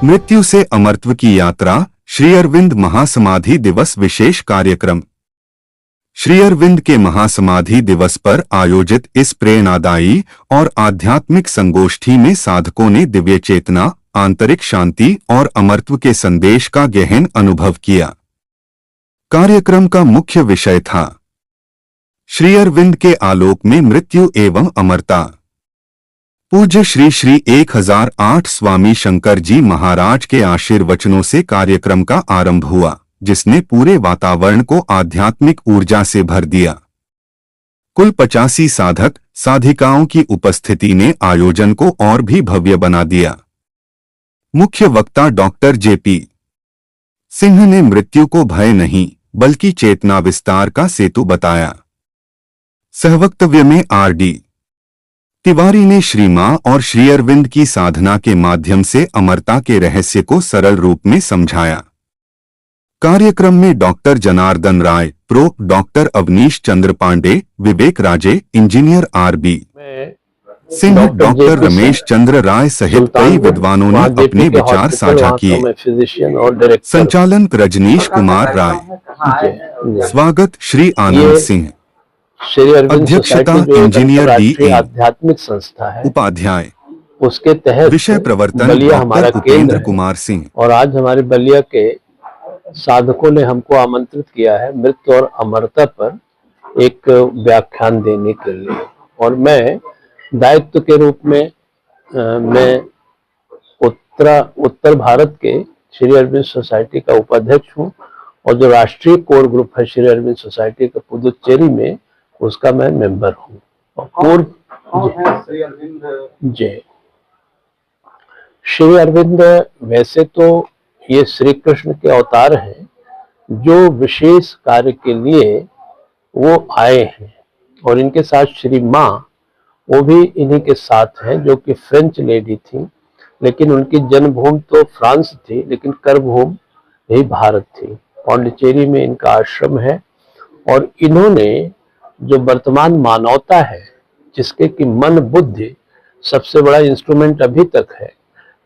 मृत्यु से अमरत्व की यात्रा, श्री अरविंद महासमाधि दिवस विशेष कार्यक्रम। श्री अरविंद के महासमाधि दिवस पर आयोजित इस प्रेरणादायी और आध्यात्मिक संगोष्ठी में साधकों ने दिव्य चेतना, आंतरिक शांति और अमरत्व के संदेश का गहन अनुभव किया। कार्यक्रम का मुख्य विषय था श्री अरविंद के आलोक में मृत्यु एवं अमरता। पूज्य श्री श्री 1008 स्वामी शंकर जी महाराज के आशीर्वचनों से कार्यक्रम का आरंभ हुआ, जिसने पूरे वातावरण को आध्यात्मिक ऊर्जा से भर दिया। कुल 85 साधक साधिकाओं की उपस्थिति ने आयोजन को और भी भव्य बना दिया। मुख्य वक्ता डॉक्टर जे.पी. सिंह ने मृत्यु को भय नहीं बल्कि चेतना विस्तार का सेतु बताया। सहवक्तव्य में आर.डी. तिवारी ने श्री मां और श्री अरविंद की साधना के माध्यम से अमरता के रहस्य को सरल रूप में समझाया। कार्यक्रम में doctor Janardan Rai, prof. Doctor Avnish Chandra Pandey, Vivek Raje, engineer R B. Singh, doctor Ramesh Chandra Rai सहित कई विद्वानों ने अपने विचार साझा किए। संचालन रजनीश कुमार राय। स्वागत श्री आनंद सिंह। श्री अरविंद अध्यक्षता इंजीनियर डी. आध्यात्मिक संस्था है, उपाध्याय उसके तहत विषय प्रवर्तन बलिया हमारा डॉक्टर केंद्र उपेंद्र है। कुमार सिंह। और आज हमारे बलिया के साधकों ने हमको आमंत्रित किया है मृत्यु और अमरता पर एक व्याख्यान देने के लिए, और मैं दायित्व के रूप में मैं उत्तर भारत के श्री अरविंद सोसाइटी का उपाध्यक्ष हूँ, और जो राष्ट्रीय कोर ग्रुप है श्री अरविंद सोसाइटी का पुदुचेरी में, उसका मैं मेंबर हूँ। और श्री अरविंद वैसे तो ये श्री कृष्ण के अवतार हैं, जो विशेष कार्य के लिए वो आए हैं, और इनके साथ श्री मां वो भी इन्हीं के साथ हैं, जो कि फ्रेंच लेडी थी, लेकिन उनकी जन्मभूमि तो फ्रांस थी, लेकिन कर्मभूमि यही भारत थी। पांडिचेरी में इनका आश्रम है, और इन्होंने जो वर्तमान मानवता है, जिसके कि मन बुद्धि सबसे बड़ा इंस्ट्रूमेंट अभी तक है,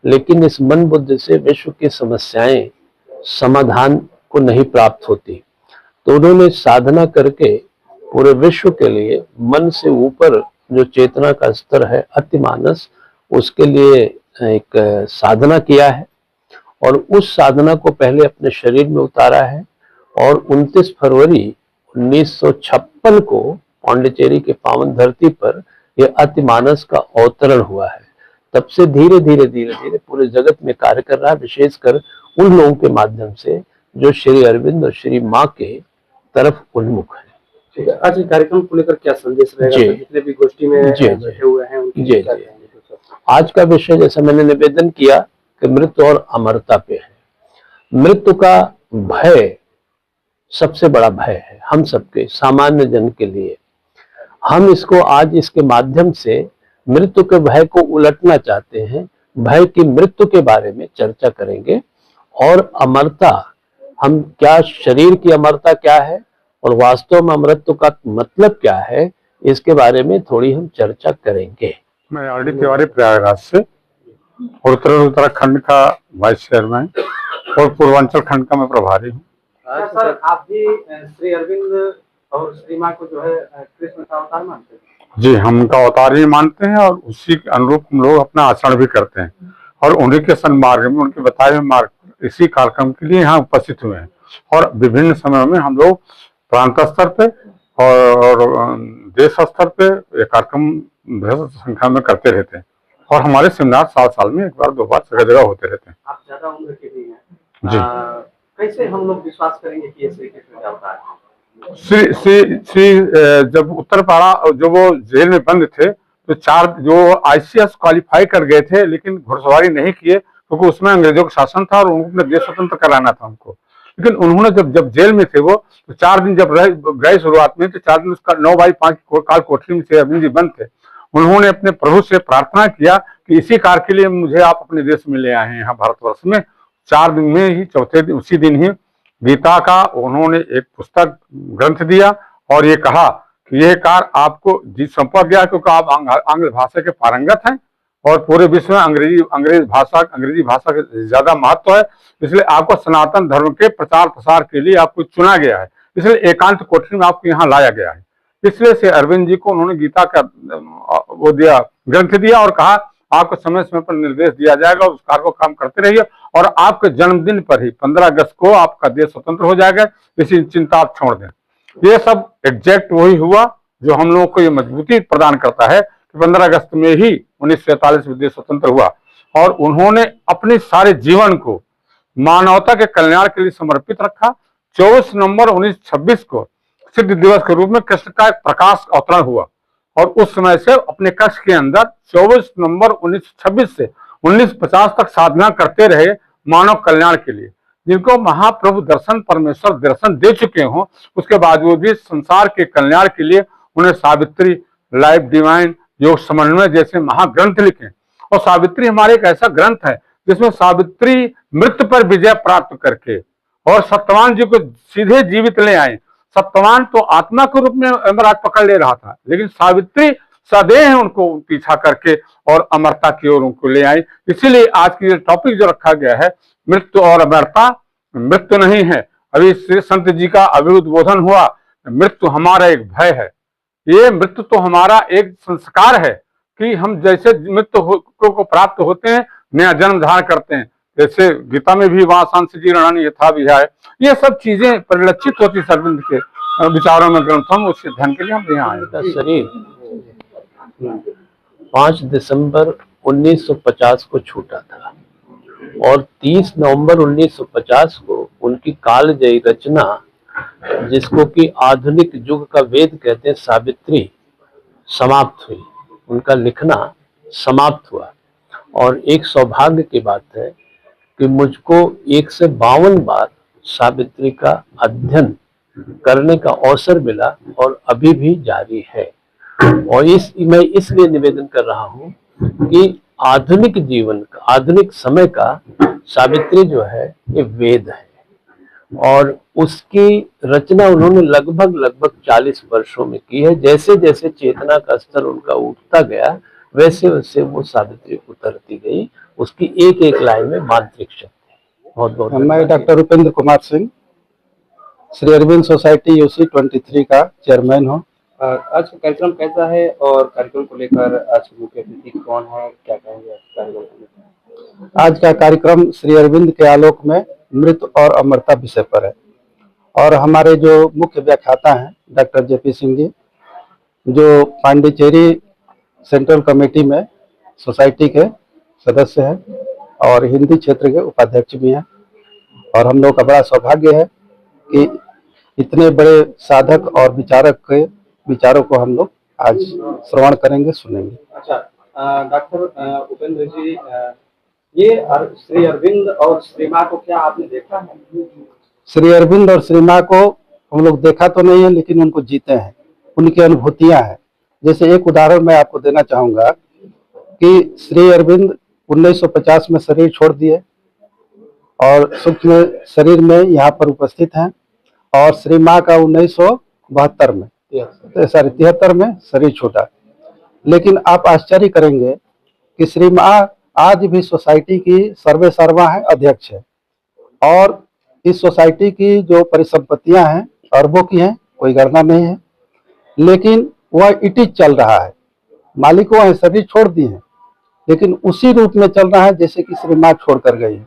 लेकिन इस मन बुद्धि से विश्व की समस्याएं समाधान को नहीं प्राप्त होती, तो उन्होंने साधना करके पूरे विश्व के लिए मन से ऊपर जो चेतना का स्तर है अतिमानस, उसके लिए एक साधना किया है, और उस साधना को पहले अपने शरीर में उतारा है, और 29 फरवरी 1956 को पांडिचेरी के पावन धरती पर यह अतिमानस का अवतरण हुआ है। तब से धीरे धीरे पूरे जगत में कार्य कर रहा है, विशेषकर उन लोगों के माध्यम से जो श्री अरविंद और श्री मां के तरफ उन्मुख है। आज कार्यक्रम को लेकर क्या संदेश रहेगा? जितने भी गोष्ठी में बैठे हुए हैं उनके आज का विषय, जैसा मैंने निवेदन किया कि मृत्यु और अमरता पे है। मृत्यु का भय सबसे बड़ा भय है हम सबके, सामान्य जन के लिए। हम इसको आज इसके माध्यम से मृत्यु के भय को उलटना चाहते हैं। भय की मृत्यु के बारे में चर्चा करेंगे, और अमरता, हम क्या, शरीर की अमरता क्या है और वास्तव में अमरत्व का मतलब क्या है, इसके बारे में थोड़ी हम चर्चा करेंगे। मैं आर.डी. तिवारी प्रयागराज से, उत्तराखंड का वाइस चेयरमैन और पूर्वांचल खंड का मैं प्रभारी हूँ। सर, आप भी श्री अरविंद और श्री मां को जो है कृष्ण का अवतार मानते हैं? जी, हम उनका अवतार ही मानते हैं, और उसी के अनुरूप हम लोग अपना आचरण भी करते हैं, और उन्हीं के सन्मार्ग में, उनके बताए हुए मार्ग पर इसी कार्यक्रम के लिए यहाँ उपस्थित हुए हैं। और विभिन्न समयों में हम लोग प्रांत स्तर पे और देश स्तर पे ये कार्यक्रम बृहद संख्या में करते रहते हैं, और हमारे सेमिनार साल में एक बार 2 बार जगह होते रहते हैं। आप ज्यादा उम्र के भी हैं जी। कैसे हम लोग विश्वास करेंगे कि ये श्री कृष्ण का अवतार है? जब उत्तरपाड़ा, जो वो जेल में बंद थे, तो 4 जो ICS क्वालिफाई कर गए थे, लेकिन घुड़सवारी नहीं किए, क्योंकि उसमें अंग्रेजों का शासन था और उनको अपना देश स्वतंत्र कराना था उनको। लेकिन उन्होंने जब जेल में थे वो, तो 4 दिन जब गए शुरुआत में, तो 4 दिन उसका 9x5 काल कोठरी में थे, अरविंद जी बंद थे। उन्होंने अपने प्रभु से प्रार्थना किया कि इसी कार्य के लिए मुझे आप अपने देश में ले आए हैं, यहाँ भारतवर्ष में। 4 दिन में ही, चौथे दिन, उसी दिन ही गीता का उन्होंने एक पुस्तक ग्रंथ दिया, और ये कहा कि यह कार्य आपको सौंपा गया, क्योंकि आप आंग्ल भाषा के पारंगत हैं, और पूरे विश्व में अंग्रेजी भाषा का ज्यादा महत्व है। इसलिए आपको सनातन धर्म के प्रचार प्रसार के लिए आपको चुना गया है, इसलिए एकांत कोठरी में आपको यहाँ लाया गया है। इसलिए से अरविंद जी को उन्होंने गीता का वो दिया, ग्रंथ दिया और कहा आपको समय समय पर निर्देश दिया जाएगा, उस कार्य को काम करते रहिए और आपके जन्मदिन पर ही 15 अगस्त को आपका देश स्वतंत्र हो जाएगा, इसी चिंता आप छोड़ दें। ये सब एग्जैक्ट वही हुआ जो हम लोगों को ये मजबूती प्रदान करता है कि 15 अगस्त में ही 1947 में देश स्वतंत्र हुआ और उन्होंने अपने सारे जीवन को मानवता के कल्याण के लिए समर्पित रखा। 24 नवंबर 1926 को सिद्ध दिवस के रूप में कृष्ण का एक प्रकाश अवतरण हुआ और उस समय से अपने कक्ष के अंदर 24 नवंबर 1926 से 1950 तक साधना करते रहे मानव कल्याण के लिए। जिनको महाप्रभु दर्शन परमेश्वर दर्शन दे चुके हों, उसके बावजूद भी संसार के कल्याण के लिए उन्हें सावित्री, लाइफ डिवाइन, योग समन्वय जैसे महाग्रंथ लिखे। और सावित्री हमारे एक ऐसा ग्रंथ है जिसमें सावित्री मृत्यु पर विजय प्राप्त करके और सत्यवान जी को सीधे जीवित ले आए। सत्यवान तो आत्मा के रूप में अमरनाथ पकड़ ले रहा था, लेकिन सावित्री सदैव उनको पीछा करके और अमरता की ओर उनको ले आई। इसीलिए आज की जो टॉपिक जो रखा गया है, मृत्यु और अमरता, मृत्यु नहीं है। अभी श्री संत जी का अभिउद्बोधन हुआ, मृत्यु हमारा एक भय है। ये मृत्यु तो हमारा एक संस्कार है कि हम जैसे मृत्यु को प्राप्त होते हैं, नया जन्म धारण करते हैं। जैसे गीता में भी वहां सांस जी रणनी यथा विहाय, ये सब चीजें परिलक्षित होती अरविंद के विचारों में, ग्रंथों में। उसके ध्यान के लिए हम यहाँ आए। शरीर 5 दिसंबर 1950 को छूटा था और 30 नवंबर 1950 को उनकी कालजयी रचना, जिसको कि आधुनिक युग का वेद कहते हैं, सावित्री, समाप्त हुई। उनका लिखना समाप्त हुआ और एक सौभाग्य की बात है कि मुझको 1 से 52 बार सावित्री का अध्ययन करने का अवसर मिला और अभी भी जारी है। और मैं इसलिए निवेदन कर रहा हूं कि आधुनिक जीवन का, आधुनिक समय का सावित्री जो है ये वेद है और उसकी रचना उन्होंने लगभग 40 वर्षों में की है। जैसे जैसे चेतना का स्तर उनका उठता गया, वैसे वैसे वो सावित्री उतरती गई। उसकी एक एक लाइन में मांत्रिक शक्ति। बहुत बहुत मैं doctor Upendra Kumar Singh, Shri Aurobindo society UC 23 का चेयरमैन हूँ। आज का कार्यक्रम कैसा है और कार्यक्रम को लेकर आज के मुख्य अतिथि कौन है, क्या कहेंगे कार्यक्रम को लेकर? आज का कार्यक्रम श्री अरविंद के आलोक में मृत्यु और अमरता विषय पर है और हमारे जो मुख्य व्याख्याता हैं डॉक्टर जेपी सिंह जी, जो पांडिचेरी सेंट्रल कमेटी में सोसाइटी के सदस्य हैं और हिंदी क्षेत्र के उपाध्यक्ष भी हैं। और हम लोग का बड़ा सौभाग्य है कि इतने बड़े साधक और विचारक के विचारों को हम लोग आज श्रवण करेंगे, सुनेंगे। अच्छा डॉक्टर उपेंद्र जी, ये श्री अरविंद और श्री माँ को क्या आपने देखा है? श्री अरविंद और श्री माँ को हम लोग देखा तो नहीं है, लेकिन उनको जीते हैं, उनकी अनुभूतियां हैं। जैसे एक उदाहरण मैं आपको देना चाहूंगा कि श्री अरविंद 1950 में शरीर छोड़ दिए और सूक्ष्म शरीर में यहाँ पर उपस्थित हैं और श्री माँ का 1972 में 73 में शरीर छोटा। लेकिन आप आश्चर्य करेंगे कि श्री माँ आज भी सोसाइटी की सर्वे सर्वा है, अध्यक्ष है और इस सोसाइटी की जो परिसंपत्तियां हैं अरबों की हैं, कोई गणना नहीं है, लेकिन वह इटिज चल रहा है। मालिक वो है, शरीर छोड़ दिए हैं, लेकिन उसी रूप में चल रहा है जैसे कि श्री माँ छोड़ कर गई है।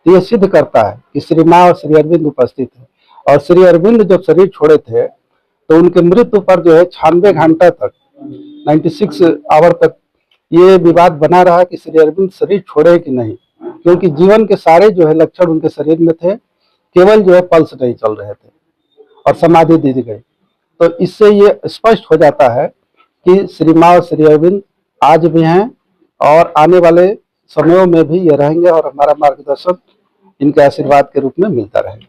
तो यह सिद्ध करता है कि श्री माँ और श्री अरविंद उपस्थित है। और श्री अरविंद जब शरीर छोड़े थे तो उनके मृत्यु पर जो है 96 घंटा तक, 96 आवर तक ये विवाद बना रहा कि श्री अरविंद शरीर छोड़े कि नहीं, क्योंकि जीवन के सारे जो है लक्षण उनके शरीर में थे, केवल जो है पल्स नहीं चल रहे थे और समाधि दी गई। तो इससे ये स्पष्ट हो जाता है कि श्री माँ और श्री अरविंद आज भी हैं और आने वाले समयों में भी ये रहेंगे और हमारा मार्गदर्शन इनके आशीर्वाद के रूप में मिलता रहेगा।